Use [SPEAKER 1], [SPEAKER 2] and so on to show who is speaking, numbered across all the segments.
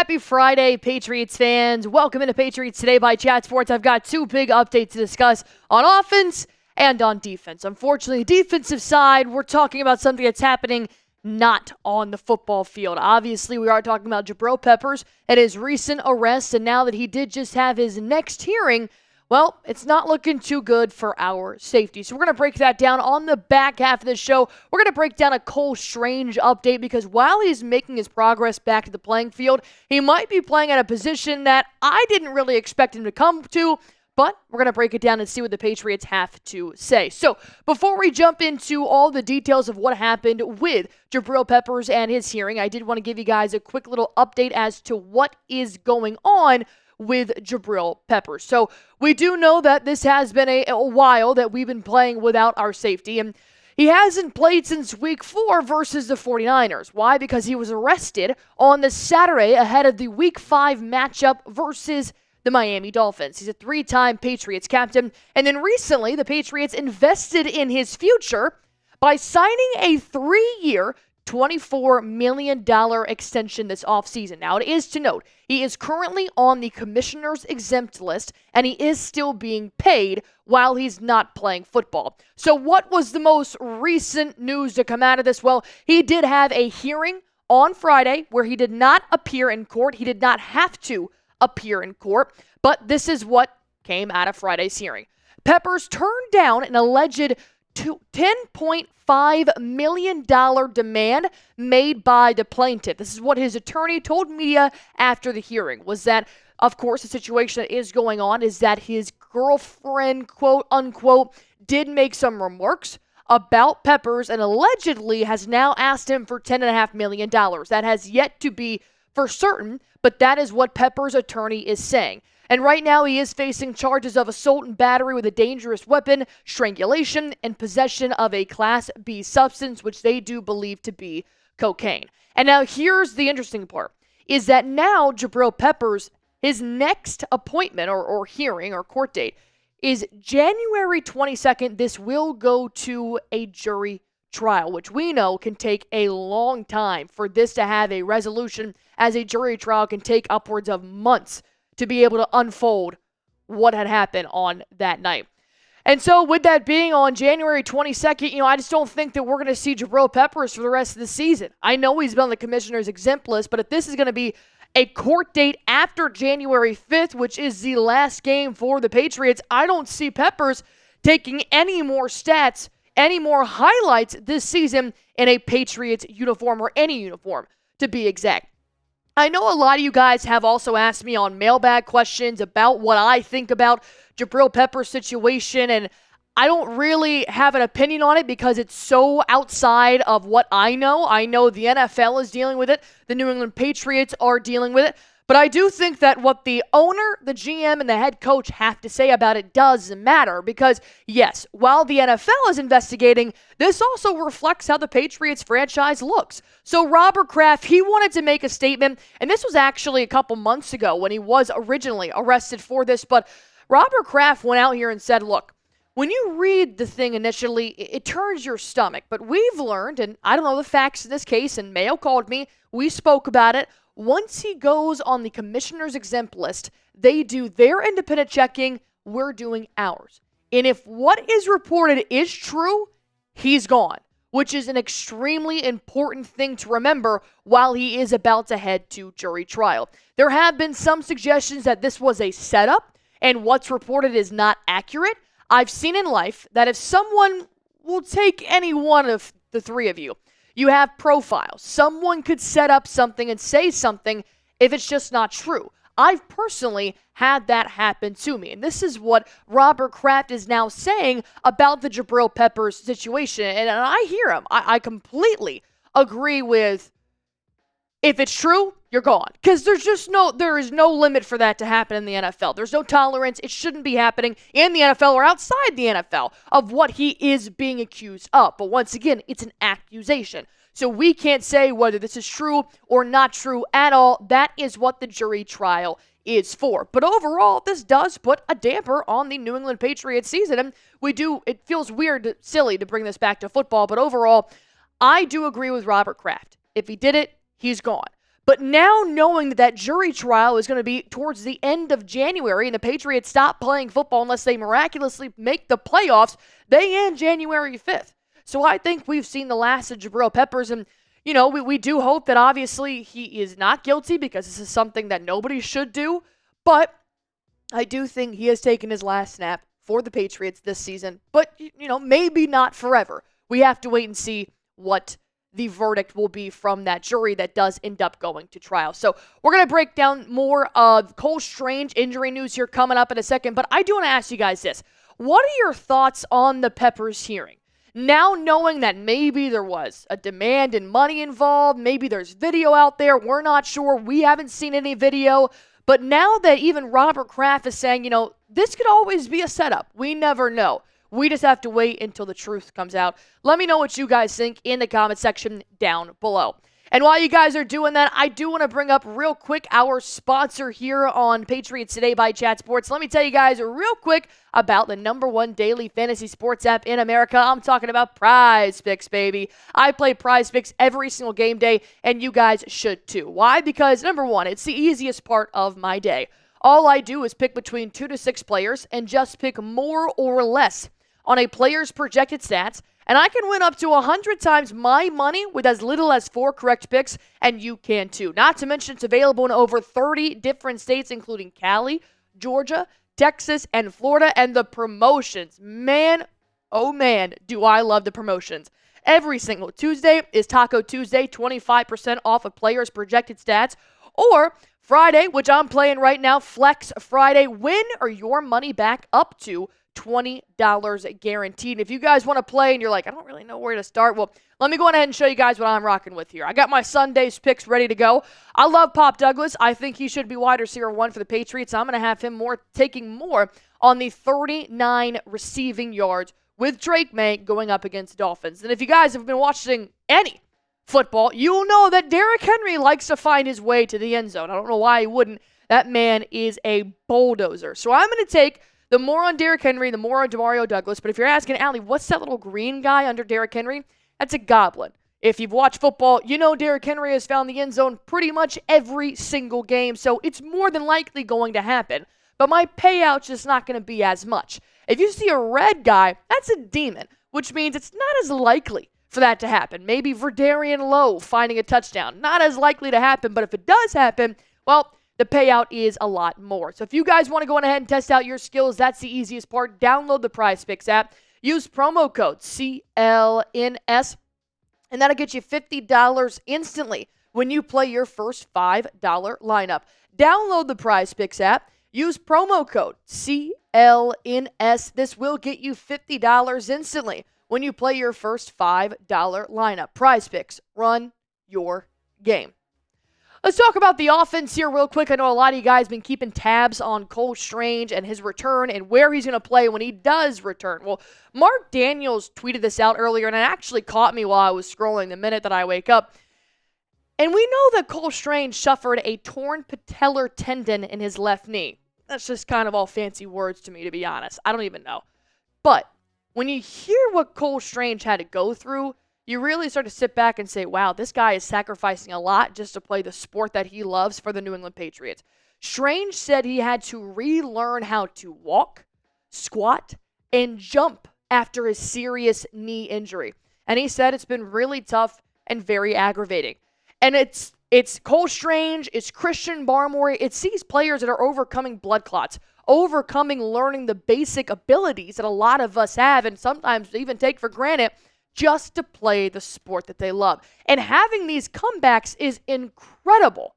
[SPEAKER 1] Happy Friday, Patriots fans. Welcome into Patriots Today by Chat Sports. I've got two big updates to discuss on offense and on defense. Unfortunately, defensive side, we're talking about something that's happening not on the football field. Obviously, we are talking about Jabrill Peppers and his recent arrest, and now that he did just have his next hearing, well, it's not looking too good for our safety. So we're going to break that down on the back half of the show. We're going to break down a Cole Strange update because while he's making his progress back to the playing field, he might be playing at a position that I didn't really expect him to come to, but we're going to break it down and see what the Patriots have to say. So before we jump into all the details of what happened with Jabrill Peppers and his hearing, I did want to give you guys a quick little update as to what is going on with Jabrill Peppers. So we do know that this has been a while that we've been playing without our safety, and he hasn't played since week 4 versus the 49ers. Why? Because he was arrested on the Saturday ahead of the week 5 matchup versus the Miami Dolphins. He's a 3-time Patriots captain, and then recently the Patriots invested in his future by signing a 3-year, $24 million extension this offseason. Now, it is to note, he is currently on the commissioner's exempt list, and he is still being paid while he's not playing football. So what was the most recent news to come out of this? Well, he did have a hearing on Friday where he did not appear in court. He did not have to appear in court, but this is what came out of Friday's hearing. Peppers turned down an alleged $10.5 million demand made by the plaintiff. This is what his attorney told media after the hearing, was that, of course, the situation that is going on is that his girlfriend, quote unquote, did make some remarks about Peppers and allegedly has now asked him for $10.5 million. That has yet to be for certain, but that is what Peppers' attorney is saying. And right now, he is facing charges of assault and battery with a dangerous weapon, strangulation, and possession of a Class B substance, which they do believe to be cocaine. And now here's the interesting part, is that now Jabrill Peppers, his next appointment or hearing or court date is January 22nd. This will go to a jury trial, which we know can take a long time for this to have a resolution, as a jury trial can take upwards of months to be able to unfold what had happened on that night. And so with that being on January 22nd, I just don't think that we're going to see Jabrill Peppers for the rest of the season. I know he's been on the commissioner's exempt list, but if this is going to be a court date after January 5th, which is the last game for the Patriots, I don't see Peppers taking any more stats, any more highlights this season in a Patriots uniform, or any uniform to be exact. I know a lot of you guys have also asked me on mailbag questions about what I think about Jabrill Peppers' situation, and I don't really have an opinion on it because it's so outside of what I know. I know the NFL is dealing with it. The New England Patriots are dealing with it. But I do think that what the owner, the GM, and the head coach have to say about it does matter because, yes, while the NFL is investigating, this also reflects how the Patriots franchise looks. So Robert Kraft, he wanted to make a statement, and this was actually a couple months ago when he was originally arrested for this, but Robert Kraft went out here and said, look, when you read the thing initially, it turns your stomach, but we've learned, and I don't know the facts in this case, and Mayo called me, we spoke about it. Once he goes on the commissioner's exempt list, they do their independent checking, we're doing ours. And if what is reported is true, he's gone, which is an extremely important thing to remember while he is about to head to jury trial. There have been some suggestions that this was a setup and what's reported is not accurate. I've seen in life that if someone will take any one of the three of you, you have profiles. Someone could set up something and say something if it's just not true. I've personally had that happen to me. And this is what Robert Kraft is now saying about the Jabrill Peppers situation. And I hear him. I completely agree with, if it's true, you're gone. Because there is no limit for that to happen in the NFL. There's no tolerance. It shouldn't be happening in the NFL or outside the NFL of what he is being accused of. But once again, it's an accusation. So we can't say whether this is true or not true at all. That is what the jury trial is for. But overall, this does put a damper on the New England Patriots season. And it feels weird, silly to bring this back to football. But overall, I do agree with Robert Kraft. If he did it, he's gone. But now knowing that that jury trial is going to be towards the end of January and the Patriots stop playing football unless they miraculously make the playoffs, they end January 5th. So I think we've seen the last of Jabrill Peppers, and we do hope that obviously he is not guilty because this is something that nobody should do. But I do think he has taken his last snap for the Patriots this season. But, maybe not forever. We have to wait and see what the verdict will be from that jury that does end up going to trial. So we're going to break down more of Cole Strange injury news here coming up in a second. But I do want to ask you guys this. What are your thoughts on the Peppers hearing? Now knowing that maybe there was a demand and money involved, maybe there's video out there, we're not sure, we haven't seen any video, but now that even Robert Kraft is saying, this could always be a setup, we never know. We just have to wait until the truth comes out. Let me know what you guys think in the comment section down below. And while you guys are doing that, I do want to bring up real quick our sponsor here on Patriots Today by Chat Sports. Let me tell you guys real quick about the #1 daily fantasy sports app in America. I'm talking about Prize Picks, baby. I play Prize Picks every single game day, and you guys should too. Why? Because number one, it's the easiest part of my day. All I do is pick between 2 to 6 players and just pick more or less on a player's projected stats, and I can win up to 100 times my money with as little as 4 correct picks, and you can too. Not to mention it's available in over 30 different states, including Cali, Georgia, Texas, and Florida, and the promotions. Man, oh man, do I love the promotions. Every single Tuesday is Taco Tuesday, 25% off of players' projected stats, or Friday, which I'm playing right now, Flex Friday, win or your money back up to $20 guaranteed. If you guys want to play and you're like, I don't really know where to start, well, let me go ahead and show you guys what I'm rocking with here. I got my Sunday's picks ready to go. I love Pop Douglas. I think he should be wide receiver 1 for the Patriots. I'm going to have him taking more on the 39 receiving yards with Drake May going up against Dolphins. And if you guys have been watching any football, you'll know that Derrick Henry likes to find his way to the end zone. I don't know why he wouldn't. That man is a bulldozer. So I'm going to take the more on Derrick Henry, the more on Demario Douglas. But if you're asking, Allie, what's that little green guy under Derrick Henry? That's a goblin. If you've watched football, you know Derrick Henry has found the end zone pretty much every single game, so it's more than likely going to happen. But my payout's just not going to be as much. If you see a red guy, that's a demon, which means it's not as likely for that to happen. Maybe Verdarian Lowe finding a touchdown. Not as likely to happen, but if it does happen, well, the payout is a lot more. So if you guys want to go ahead and test out your skills, that's the easiest part. Download the Prize Picks app. Use promo code CLNS, and that'll get you $50 instantly when you play your first $5 lineup. Download the Prize Picks app. Use promo code CLNS. This will get you $50 instantly when you play your first $5 lineup. Prize Picks. Run your game. Let's talk about the offense here real quick. I know a lot of you guys have been keeping tabs on Cole Strange and his return and where he's going to play when he does return. Well, Mark Daniels tweeted this out earlier, and it actually caught me while I was scrolling the minute that I wake up. And we know that Cole Strange suffered a torn patellar tendon in his left knee. That's just kind of all fancy words to me, to be honest. I don't even know. But when you hear what Cole Strange had to go through, you really start to sit back and say, wow, this guy is sacrificing a lot just to play the sport that he loves for the New England Patriots. Strange said he had to relearn how to walk, squat, and jump after his serious knee injury. And he said it's been really tough and very aggravating. And it's Cole Strange, it's Christian Barmore, it's these players that are overcoming blood clots, overcoming learning the basic abilities that a lot of us have and sometimes even take for granted just to play the sport that they love. And having these comebacks is incredible.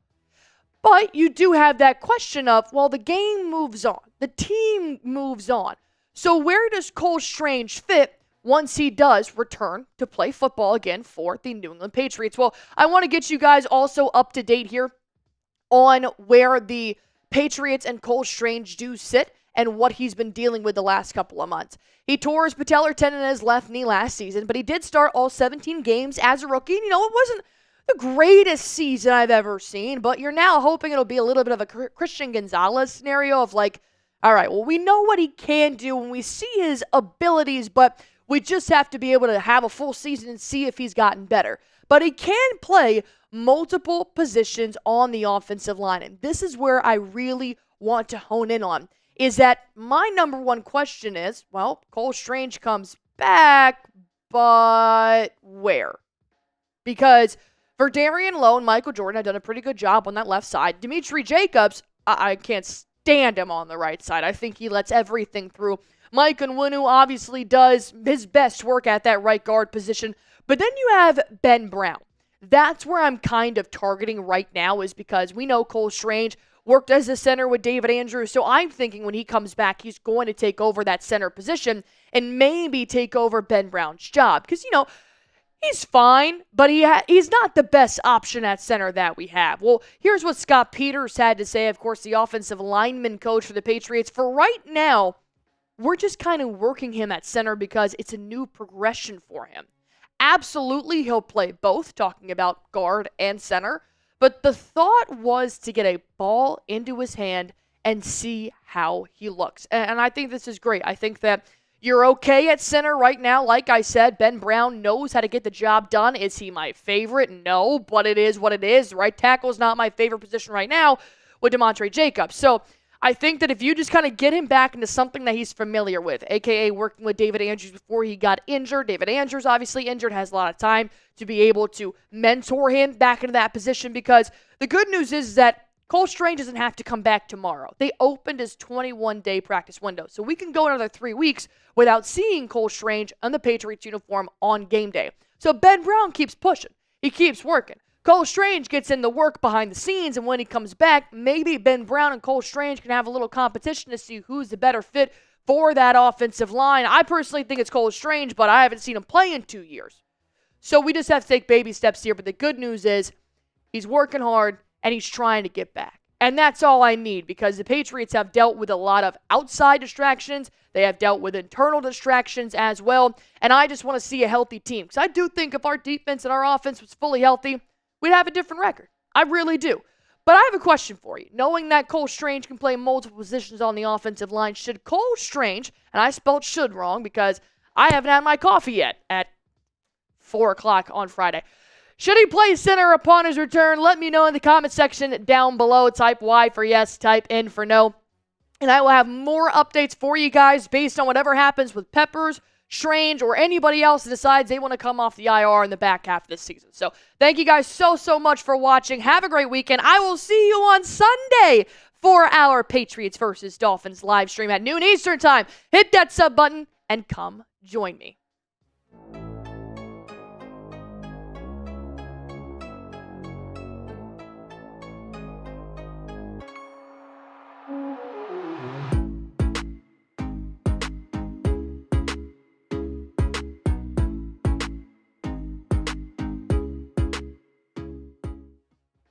[SPEAKER 1] But you do have that question of, well, the game moves on. The team moves on. So where does Cole Strange fit once he does return to play football again for the New England Patriots? Well, I want to get you guys also up to date here on where the Patriots and Cole Strange do sit and what he's been dealing with the last couple of months. He tore his patellar tendon in his left knee last season, but he did start all 17 games as a rookie. And, it wasn't the greatest season I've ever seen, but you're now hoping it'll be a little bit of a Christian Gonzalez scenario of like, all right, well, we know what he can do and we see his abilities, but We just have to be able to have a full season and see if he's gotten better. But he can play multiple positions on the offensive line. And this is where I really want to hone in on, is that my number one question is, well, Cole Strange comes back, but where? Because Verdarian Lowe and Michael Jordan have done a pretty good job on that left side. Dimitri Jacobs, I can't stand him on the right side. I think he lets everything through. Mike Onwenu obviously does his best work at that right guard position. But then you have Ben Brown. That's where I'm kind of targeting right now, is because we know Cole Strange worked as a center with David Andrews. So I'm thinking when he comes back, he's going to take over that center position and maybe take over Ben Brown's job. Because, he's fine, but he's not the best option at center that we have. Well, here's what Scott Peters had to say, of course, the offensive lineman coach for the Patriots. For right now, we're just kind of working him at center because it's a new progression for him. Absolutely, he'll play both, talking about guard and center. But the thought was to get a ball into his hand and see how he looks. And I think this is great. I think that you're okay at center right now. Like I said, Ben Brown knows how to get the job done. Is he my favorite? No, but it is what it is. Right tackle is not my favorite position right now with Dimitri Jacobs. So I think that if you just kind of get him back into something that he's familiar with, a.k.a. working with David Andrews before he got injured. David Andrews, obviously injured, has a lot of time to be able to mentor him back into that position, because the good news is that Cole Strange doesn't have to come back tomorrow. They opened his 21-day practice window, so we can go another 3 weeks without seeing Cole Strange in the Patriots uniform on game day. So Ben Brown keeps pushing. He keeps working. Cole Strange gets in the work behind the scenes, and when he comes back, maybe Ben Brown and Cole Strange can have a little competition to see who's the better fit for that offensive line. I personally think it's Cole Strange, but I haven't seen him play in 2 years. So we just have to take baby steps here, but the good news is he's working hard, and he's trying to get back. And that's all I need, because the Patriots have dealt with a lot of outside distractions. They have dealt with internal distractions as well, and I just want to see a healthy team. Because I do think if our defense and our offense was fully healthy, we'd have a different record. I really do. But I have a question for you. Knowing that Cole Strange can play multiple positions on the offensive line, should Cole Strange, and I spelled should wrong because I haven't had my coffee yet at 4 o'clock on Friday. Should he play center upon his return? Let me know in the comment section down below. Type Y for yes, type N for no. And I will have more updates for you guys based on whatever happens with Peppers, Strange, or anybody else that decides they want to come off the IR in the back half of this season. So thank you guys so much for watching. Have a great weekend. I will see you on Sunday for our Patriots versus Dolphins live stream at noon Eastern time. Hit that sub button and come join me.